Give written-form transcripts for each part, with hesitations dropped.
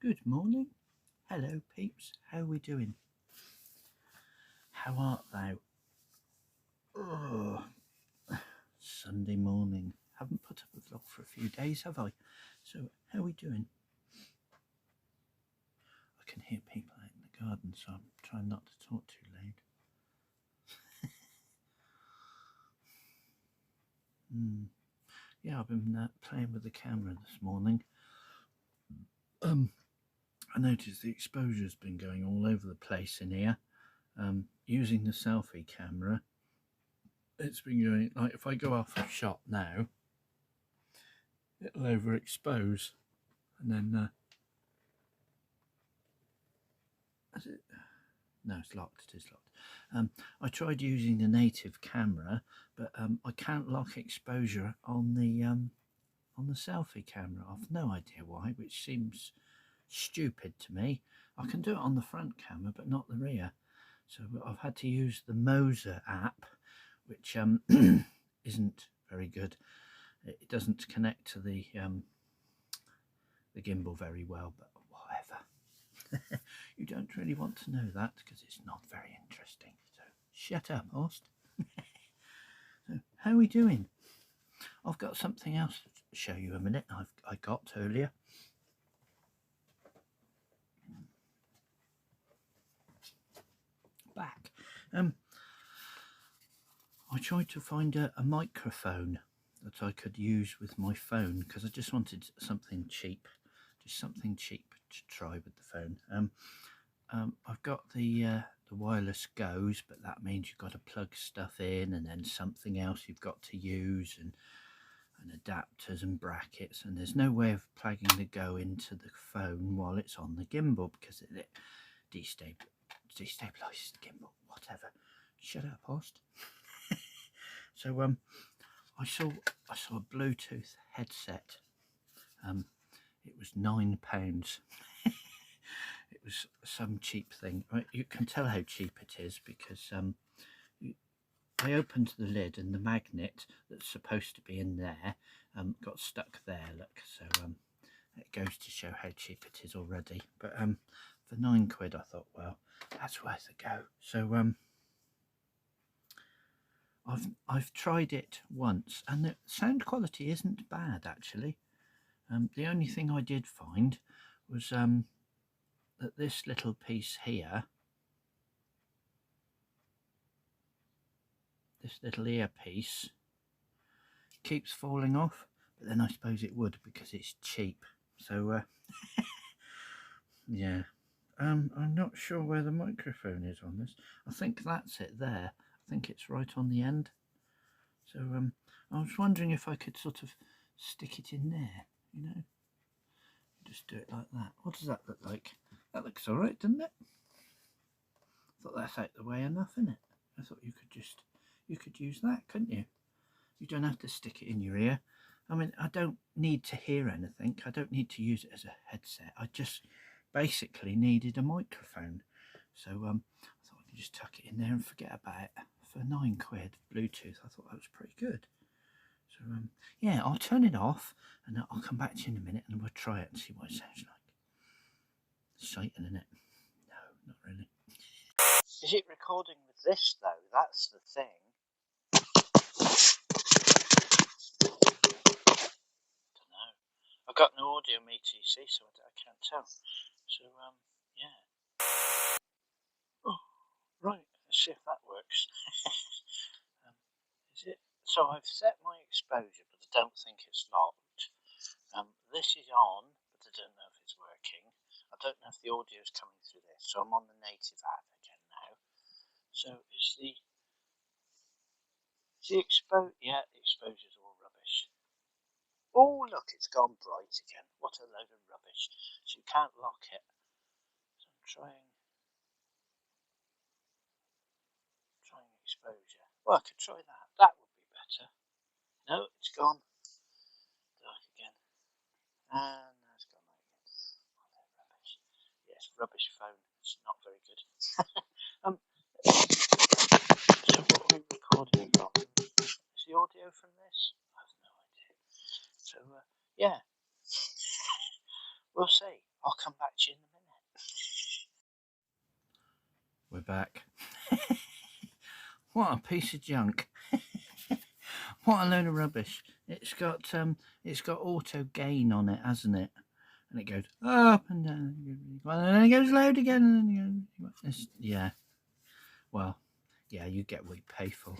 Good morning. Hello, peeps. How are we doing? How art thou? Oh, Sunday morning. Haven't put up a vlog for a few days, have I? So, how are we doing? I can hear people out in the garden, so I'm trying not to talk too loud. Yeah, I've been playing with the camera this morning. I noticed the exposure's been going all over the place in here. Using the selfie camera, it's been going, like, if I go off a shot now, it'll overexpose, and then is it? No, it's locked. It is locked. I tried using the native camera, but I can't lock exposure on the selfie camera. I've no idea why, which seems stupid to me. I can do it on the front camera, but not the rear. So I've had to use the Moser app, which isn't very good. It doesn't connect to the gimbal very well, but whatever. You don't really want to know that because it's not very interesting. So shut up, Horst. So how are we doing? I've got something else to show you a minute. I got earlier. Back. I tried to find a microphone that I could use with my phone because I just wanted something cheap, just something cheap to try with the phone. I've got the wireless goes, but that means you've got to plug stuff in, and then something else you've got to use, and adapters and brackets, and there's no way of plugging the go into the phone while it's on the gimbal because it destabilizes the gimbal. Whatever. Shut up, Horst. So I saw a Bluetooth headset. It was £9. It was some cheap thing. You can tell how cheap it is because I opened the lid and the magnet that's supposed to be in there got stuck there. Look, so it goes to show how cheap it is already. But for £9, I thought, well, that's worth a go. So I've tried it once, and the sound quality isn't bad actually. The only thing I did find was that this little piece here, this little earpiece, keeps falling off, but then I suppose it would because it's cheap. So yeah, I'm not sure where the microphone is on this. I think that's it there. I think it's right on the end. So I was wondering if I could sort of stick it in there, you know, just do it like that. What does that look like? That looks all right, doesn't it? I thought that's out the way enough, isn't it? I thought you could use that, couldn't you? You don't have to stick it in your ear. I mean, I don't need to hear anything. I don't need to use it as a headset. I just basically needed a microphone. So I thought I could just tuck it in there and forget about it. For £9 Bluetooth, I thought that was pretty good. So yeah, I'll turn it off and I'll come back to you in a minute and we'll try it and see what it sounds like. Exciting, isn't it? No, not really. Is it recording with this though? That's the thing. I've got no audio ETC, so I can't tell. So, yeah. Oh, right. Let's see if that works. Is it? So I've set my exposure, but I don't think it's locked. This is on, but I don't know if it's working. I don't know if the audio is coming through this. So I'm on the native app again now. So is the exposure? Yeah, the exposure's all rubbish. Oh, look, it's gone bright again. What a load of rubbish. So you can't lock it. So I'm trying exposure. Well, I could try that. That would be better. No, it's gone. Dark again. And now it's gone light again. Oh, they're rubbish. Yes, rubbish phone. It's not very good. So what are we recording from? Is the audio from this? I have no idea. So, yeah. We'll see. I'll come back to you in a minute. We're back. What a piece of junk. What a load of rubbish. It's got auto gain on it, hasn't it? And it goes up and down, and then it goes loud again, and then it goes, yeah. Well, yeah, you get what you pay for.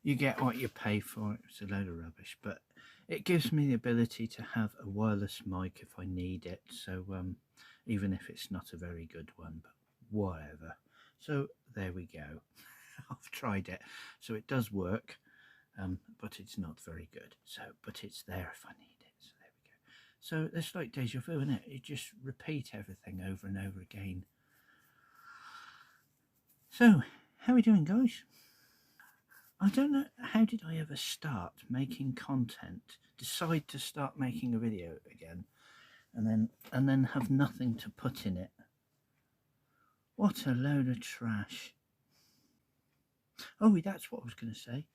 You get what you pay for. It's a load of rubbish, but it gives me the ability to have a wireless mic if I need it. So even if it's not a very good one, but whatever. So there we go. I've tried it, so it does work, but it's not very good. So, but it's there if I need it. So there we go. So it's like deja vu, isn't it? You just repeat everything over and over again. So, how are we doing, guys? I don't know, how did I ever start making content, decide to start making a video again, and then have nothing to put in it? What a load of trash. Oh, that's what I was going to say.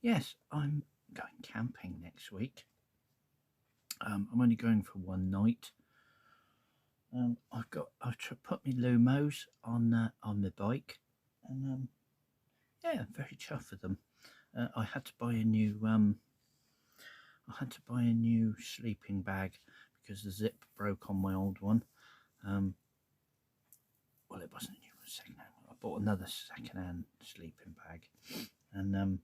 Yes, I'm going camping next week. I'm only going for one night. I've put my Lumos on my bike, and yeah, very chuffed with them. I had to buy a new sleeping bag because the zip broke on my old one. Well, it wasn't a new one, second-hand. I bought another second-hand sleeping bag, and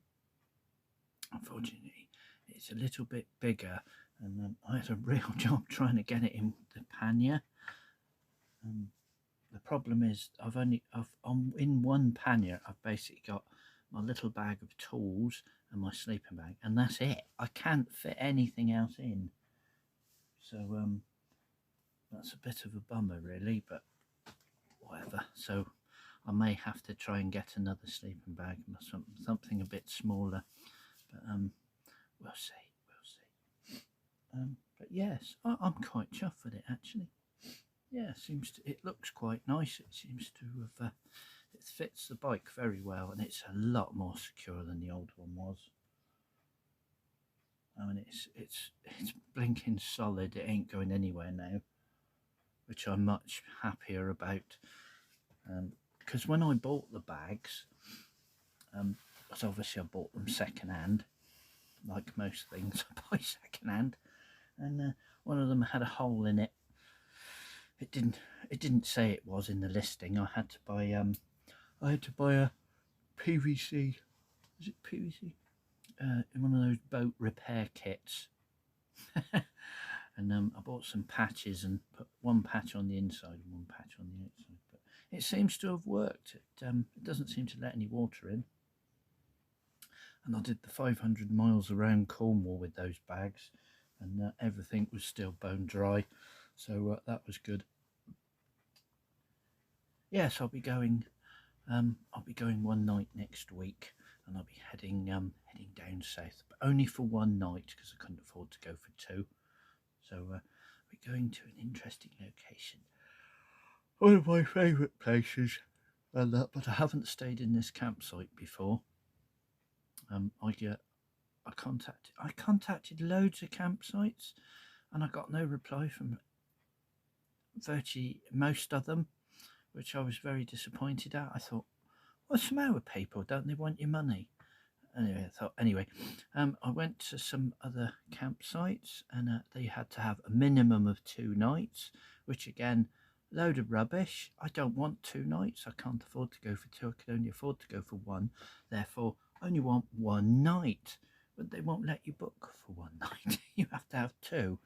unfortunately, it's a little bit bigger, and I had a real job trying to get it in the pannier. The problem is, in one pannier, I've basically got my little bag of tools and my sleeping bag, and that's it. I can't fit anything else in. So that's a bit of a bummer, really, but whatever. So I may have to try and get another sleeping bag, something a bit smaller, but we'll see. But yes, I'm quite chuffed with it, actually. Yeah, it looks quite nice. It seems to have it fits the bike very well, and it's a lot more secure than the old one was. I mean, it's blinking solid. It ain't going anywhere now, which I'm much happier about. Because when I bought the bags, because obviously I bought them second hand, like most things I buy second hand, and one of them had a hole in it. It didn't say it was in the listing. I had to buy a PVC. Is it PVC? One of those boat repair kits. And I bought some patches and put one patch on the inside and one patch on the outside. But it seems to have worked. It doesn't seem to let any water in. And I did the 500 miles around Cornwall with those bags, and everything was still bone dry. So that was good. Yes, I'll be going one night next week, and I'll be heading down south, but only for one night because I couldn't afford to go for two. So we're going to an interesting location, one of my favourite places, and but I haven't stayed in this campsite before. I contacted loads of campsites, and I got no reply from virtually most of them, which I was very disappointed at. I thought, what's the matter with people? Don't they want your money? Anyway, I went to some other campsites, and they had to have a minimum of 2 nights, which again, load of rubbish. I don't want 2 nights. I can't afford to go for 2. I can only afford to go for 1. Therefore, I only want 1 night. But they won't let you book for 1 night. You have to have 2.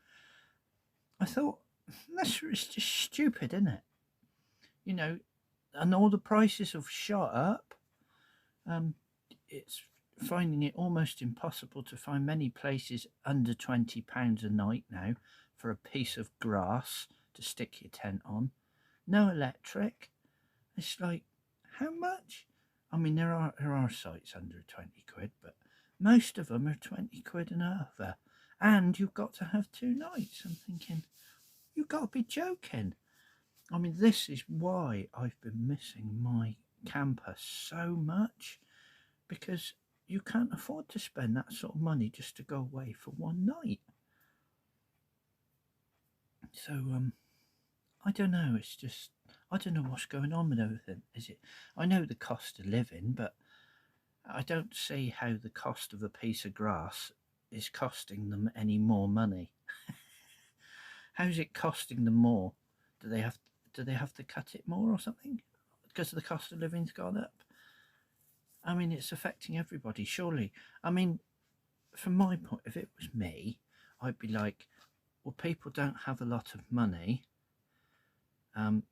I thought, it's just stupid, isn't it? You know, and all the prices have shot up. It's finding it almost impossible to find many places under £20 a night now for a piece of grass to stick your tent on. No electric. It's like, how much? I mean, there are sites under 20 quid, but most of them are 20 quid and over. And you've got to have 2 nights. I'm thinking, you've got to be joking. I mean, this is why I've been missing my camper so much, because you can't afford to spend that sort of money just to go away for 1 night. So I don't know. It's just I don't know what's going on with everything. Is it? I know the cost of living, but I don't see how the cost of a piece of grass is costing them any more money. How's it costing them more? Do they have to cut it more or something? Because the cost of living's gone up. I mean, it's affecting everybody, surely. I mean, from my point, if it was me, I'd be like, well, people don't have a lot of money.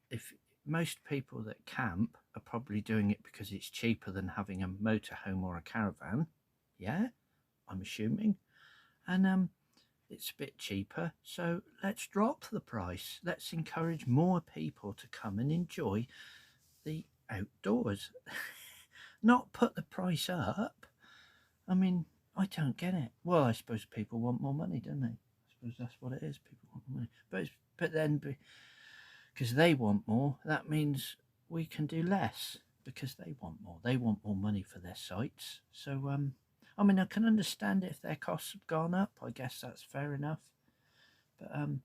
If most people that camp are probably doing it because it's cheaper than having a motorhome or a caravan, yeah, I'm assuming, and it's a bit cheaper, so let's drop the price. Let's encourage more people to come and enjoy the outdoors, not put the price up. I mean, I don't get it. Well, I suppose people want more money, don't they? I suppose that's what it is. People want more money, but then because they want more, that means we can do less because they want more. They want more money for their sites. So I mean, I can understand if their costs have gone up. I guess that's fair enough. But I'm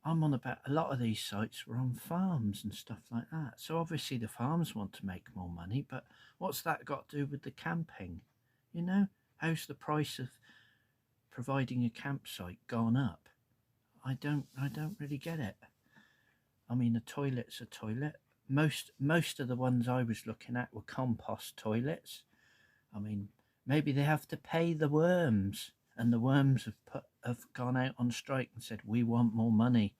on about a lot of these sites were on farms and stuff like that. So obviously the farms want to make more money, but what's that got to do with the camping? You know, how's the price of providing a campsite gone up? I don't really get it. I mean, a toilet's a toilet. Most of the ones I was looking at were compost toilets. I mean, maybe they have to pay the worms, and the worms have gone out on strike and said we want more money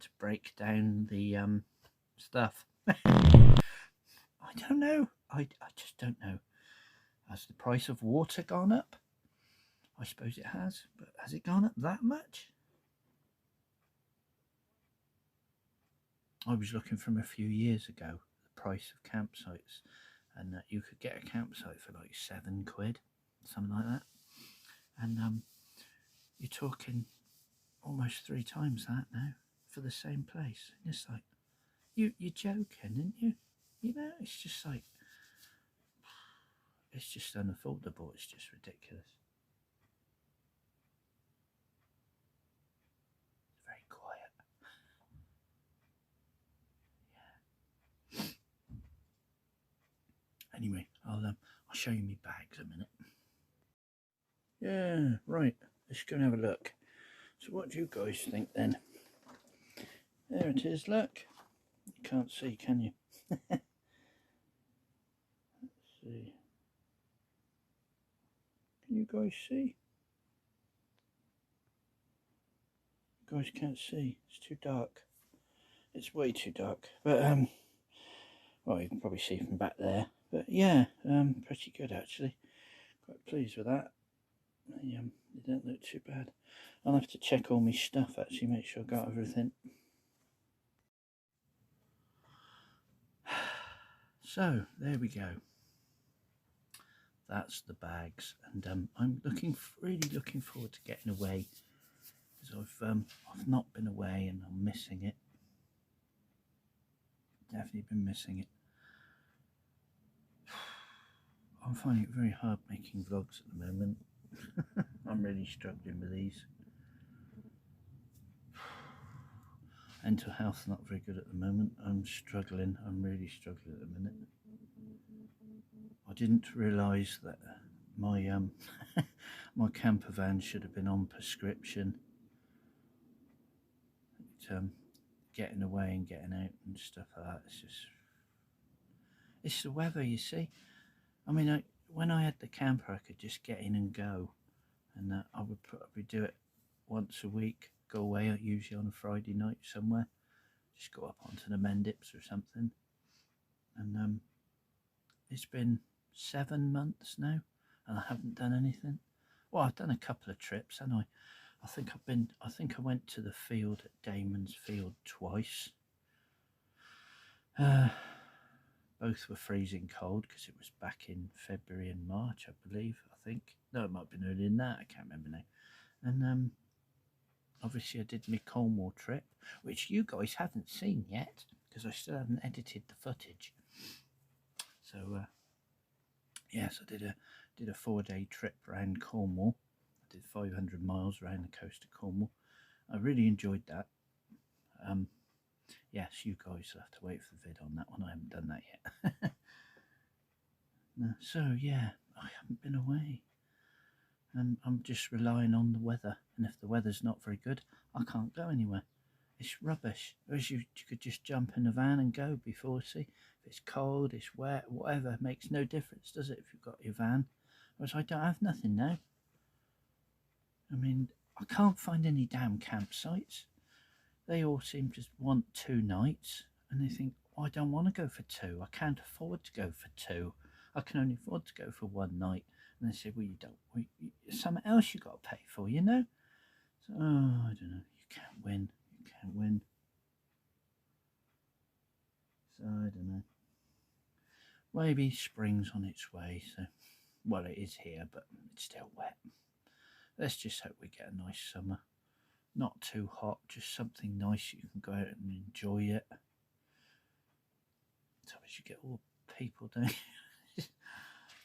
to break down the stuff. I don't know. I just don't know. Has the price of water gone up? I suppose it has, but has it gone up that much? I was looking from a few years ago the price of campsites, and you could get a campsite for like £7, something like that, and you're talking almost 3 times that now for the same place. And it's like you're joking, aren't you? You know, it's just like it's just unaffordable. It's just ridiculous. It's very quiet. Anyway, I'll show you my bags a minute. Yeah, right. Let's go and have a look. So what do you guys think then? There it is, look. You can't see, can you? Let's see. Can you guys see? You guys can't see. It's too dark. It's way too dark. But well, you can probably see from back there. But yeah, pretty good actually. Quite pleased with that. They don't look too bad. I'll have to check all my stuff actually, make sure I got everything. So there we go. That's the bags, and I'm really looking forward to getting away, because I've not been away and I'm missing it. Definitely been missing it. I'm finding it very hard making vlogs at the moment. I'm really struggling with these. Mental health not very good at the moment. I'm really struggling at the minute. I didn't realise that my my camper van should have been on prescription. Getting away and getting out and stuff like that. It's the weather, you see. I mean, when I had the camper, I could just get in and go, and I would probably do it once a week. Go away, usually on a Friday night somewhere. Just go up onto the Mendips or something, and it's been 7 months now, and I haven't done anything. Well, I've done a couple of trips, and I think I went to the field at Damon's Field twice. Both were freezing cold because it was back in February and March, I believe. I think no, it might have been earlier than that. I can't remember now. And obviously, I did my Cornwall trip, which you guys haven't seen yet because I still haven't edited the footage. So yes, I did a 4-day trip around Cornwall. I did 500 miles around the coast of Cornwall. I really enjoyed that. Yes, you guys will have to wait for the vid on that one. I haven't done that yet. No, so yeah, I haven't been away, and I'm just relying on the weather. And if the weather's not very good, I can't go anywhere. It's rubbish. Whereas you could just jump in a van and go before. See, if it's cold, it's wet, whatever, it makes no difference, does it? If you've got your van. Whereas I don't have nothing now. I mean, I can't find any damn campsites. They all seem to want 2 nights, and they think, oh, I don't want to go for 2. I can't afford to go for 2. I can only afford to go for 1 night. And they say, well, you don't. Something else you got to pay for, you know. So, I don't know. You can't win. You can't win. So I don't know. Maybe spring's on its way. So, well, it is here, but it's still wet. Let's just hope we get a nice summer. Not too hot, just something nice you can go out and enjoy it. Sometimes you get all people doing.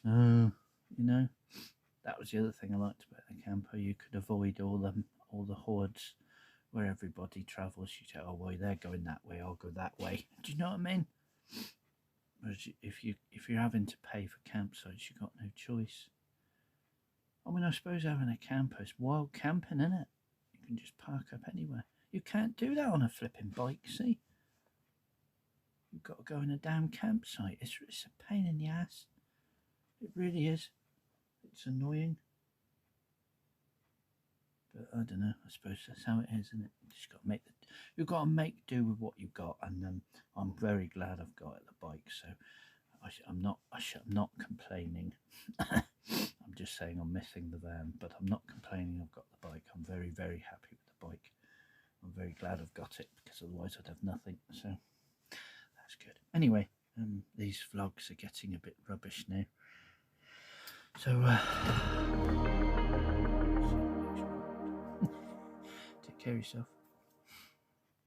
You know, that was the other thing I liked about the camper. You could avoid all the hordes where everybody travels. You say, oh well, they're going that way, I'll go that way. Do you know what I mean? Whereas if you're having to pay for campsites, you got no choice. I mean, I suppose having a camper is wild camping, isn't it? You can just park up anywhere. You can't do that on a flipping bike, see? You've got to go in a damn campsite. It's a pain in the ass. It really is. It's annoying. But I don't know. I suppose that's how it is, isn't it? You've got to make do with what you've got, and I'm very glad I've got the bike. So I'm not complaining. I'm just saying I'm missing the van, but I'm not complaining. I've got the bike. I'm very, very happy with the bike. I'm very glad I've got it, because otherwise I'd have nothing. So that's good. Anyway, these vlogs are getting a bit rubbish now. So take care of yourself.